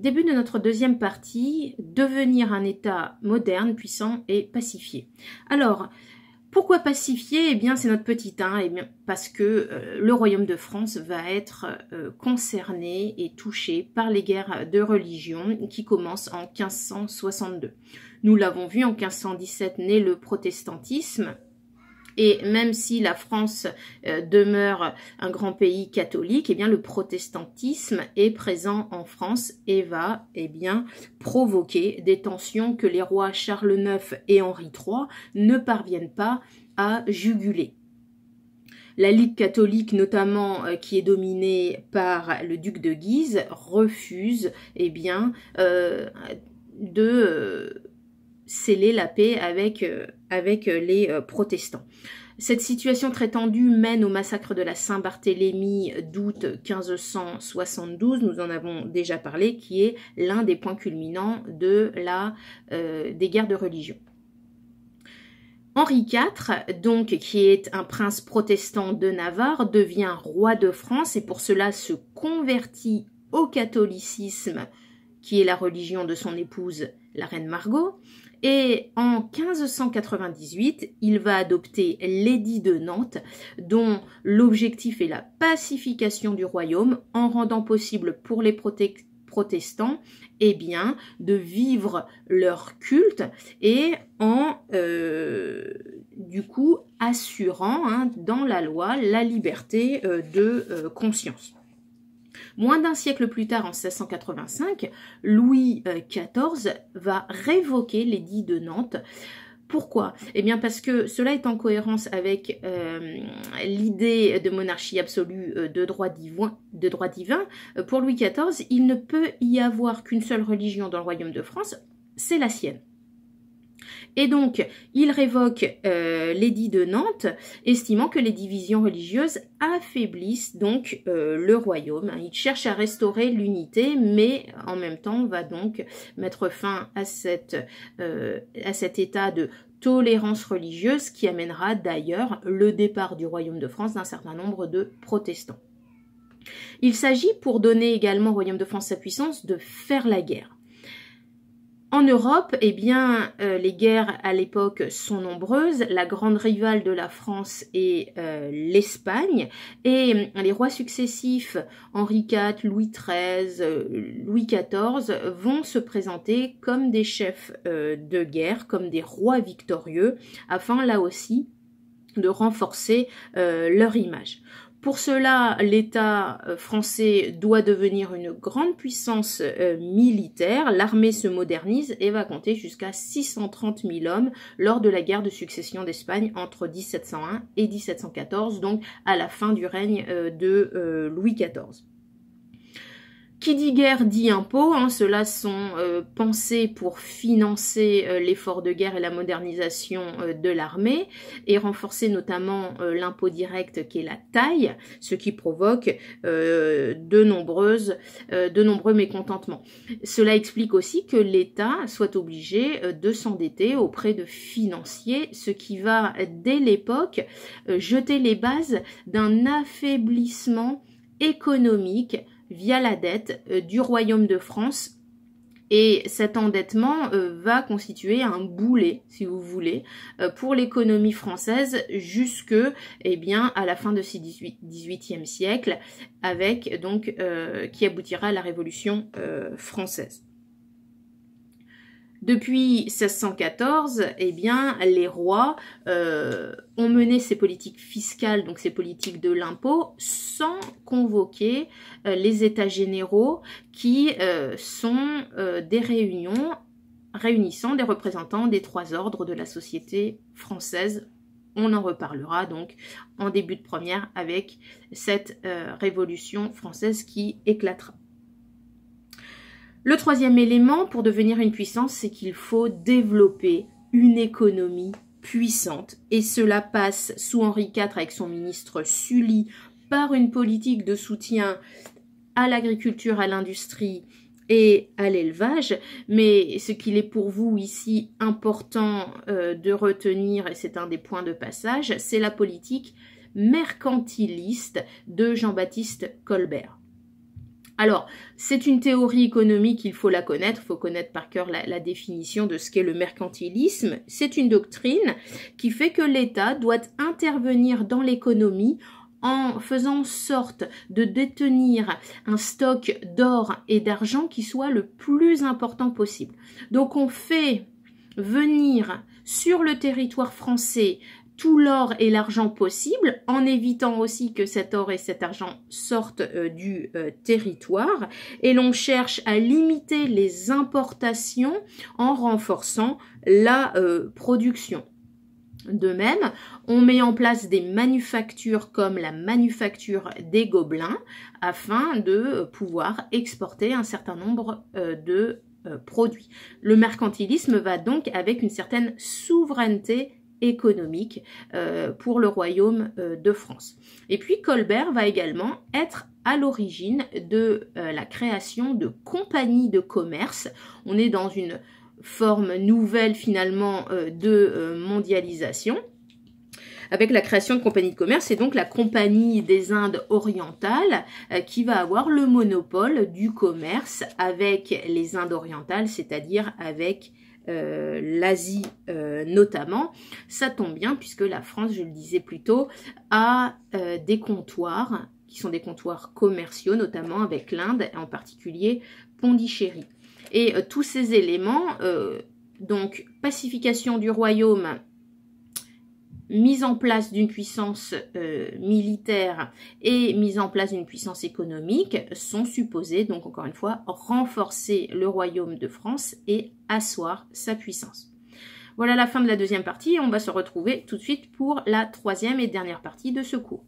Début de notre deuxième partie, devenir un État moderne, puissant et pacifié. Alors, pourquoi pacifié? Eh bien, c'est notre petit 1, eh bien, parce que le Royaume de France va être concerné et touché par les guerres de religion qui commencent en 1562. Nous l'avons vu, en 1517 naît le protestantisme. Et même si la France demeure un grand pays catholique, eh bien le protestantisme est présent en France et va provoquer des tensions que les rois Charles IX et Henri III ne parviennent pas à juguler. La Ligue catholique, notamment, qui est dominée par le duc de Guise, refuse de sceller la paix avec les protestants. Cette situation très tendue mène au massacre de la Saint-Barthélemy d'août 1572, nous en avons déjà parlé, qui est l'un des points culminants des guerres de religion. Henri IV, donc, qui est un prince protestant de Navarre, devient roi de France et pour cela se convertit au catholicisme, qui est la religion de son épouse, la reine Margot. Et en 1598, il va adopter l'édit de Nantes, dont l'objectif est la pacification du royaume, en rendant possible pour les protestants de vivre leur culte et en assurant dans la loi la liberté de conscience. Moins d'un siècle plus tard, en 1685, Louis XIV va révoquer l'édit de Nantes. Pourquoi? Eh bien parce que cela est en cohérence avec l'idée de monarchie absolue de droit divin. Pour Louis XIV, il ne peut y avoir qu'une seule religion dans le royaume de France, c'est la sienne. Et donc, il révoque l'édit de Nantes, estimant que les divisions religieuses affaiblissent donc le royaume. Il cherche à restaurer l'unité, mais en même temps va donc mettre fin à cet état de tolérance religieuse qui amènera d'ailleurs le départ du royaume de France d'un certain nombre de protestants. Il s'agit, pour donner également au royaume de France sa puissance, de faire la guerre. En Europe, les guerres à l'époque sont nombreuses. La grande rivale de la France est l'Espagne. Et les rois successifs, Henri IV, Louis XIII, Louis XIV, vont se présenter comme des chefs de guerre, comme des rois victorieux, afin là aussi de renforcer leur image. Pour cela, l'État français doit devenir une grande puissance militaire. L'armée se modernise et va compter jusqu'à 630 000 hommes lors de la guerre de succession d'Espagne entre 1701 et 1714, donc à la fin du règne de Louis XIV. Qui dit guerre dit impôt, ceux-là sont pensés pour financer l'effort de guerre et la modernisation de l'armée et renforcer notamment l'impôt direct qui est la taille, ce qui provoque de nombreux mécontentements. Cela explique aussi que l'État soit obligé de s'endetter auprès de financiers, ce qui va dès l'époque jeter les bases d'un affaiblissement économique via la dette du Royaume de France. Et cet endettement va constituer un boulet, si vous voulez, pour l'économie française jusque à la fin de ce XVIIIe siècle, avec qui aboutira à la Révolution française. Depuis 1614, les rois ont mené ces politiques fiscales, donc ces politiques de l'impôt, sans convoquer les États généraux qui sont des réunions réunissant des représentants des trois ordres de la société française. On en reparlera donc en début de première avec cette Révolution française qui éclatera. Le troisième élément pour devenir une puissance, c'est qu'il faut développer une économie puissante. Et cela passe sous Henri IV avec son ministre Sully par une politique de soutien à l'agriculture, à l'industrie et à l'élevage. Mais ce qu'il est pour vous ici important de retenir, et c'est un des points de passage, c'est la politique mercantiliste de Jean-Baptiste Colbert. Alors, c'est une théorie économique, il faut la connaître, il faut connaître par cœur la définition de ce qu'est le mercantilisme. C'est une doctrine qui fait que l'État doit intervenir dans l'économie en faisant en sorte de détenir un stock d'or et d'argent qui soit le plus important possible. Donc on fait venir sur le territoire français tout l'or et l'argent possible, en évitant aussi que cet or et cet argent sortent du territoire. Et l'on cherche à limiter les importations en renforçant la production. De même, on met en place des manufactures comme la manufacture des Gobelins afin de pouvoir exporter un certain nombre de produits. Le mercantilisme va donc avec une certaine souveraineté économique pour le royaume de France. Et puis Colbert va également être à l'origine de la création de compagnies de commerce. On est dans une forme nouvelle finalement de mondialisation avec la création de compagnies de commerce et donc la Compagnie des Indes orientales qui va avoir le monopole du commerce avec les Indes orientales, c'est-à-dire avec l'Asie notamment. Ça tombe bien puisque la France, je le disais plus tôt, a des comptoirs qui sont des comptoirs commerciaux, notamment avec l'Inde, et en particulier Pondichéry. Et tous ces éléments, donc pacification du royaume, mise en place d'une puissance militaire et mise en place d'une puissance économique sont supposés, donc encore une fois, renforcer le royaume de France et asseoir sa puissance. Voilà la fin de la deuxième partie et on va se retrouver tout de suite pour la troisième et dernière partie de ce cours.